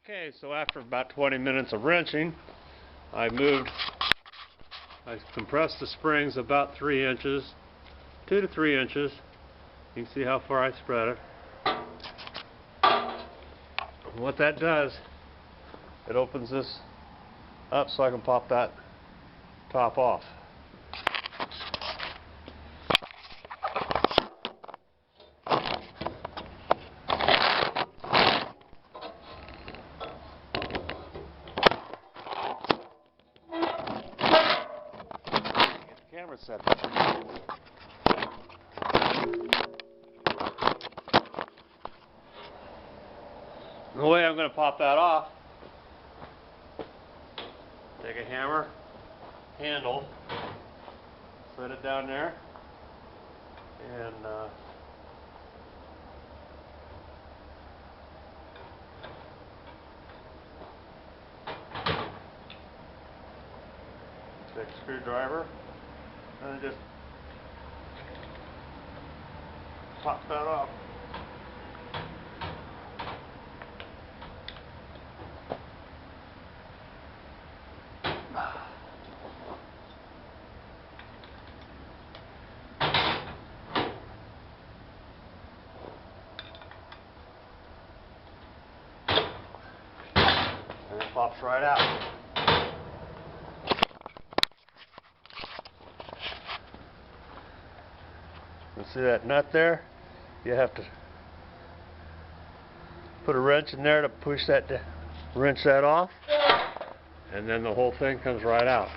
Okay, so after about 20 minutes of wrenching, I compressed the springs about 3 inches, 2 to 3 inches. You can see how far I spread it. And what that does, it opens this up so I can pop that top off. Camera set. The way I'm going to pop that off, take a hammer, handle, set it down there, and take a screwdriver, and just pop that off. And it pops right out. You see that nut there? You have to put a wrench in there to push that, wrench that off, and then the whole thing comes right out.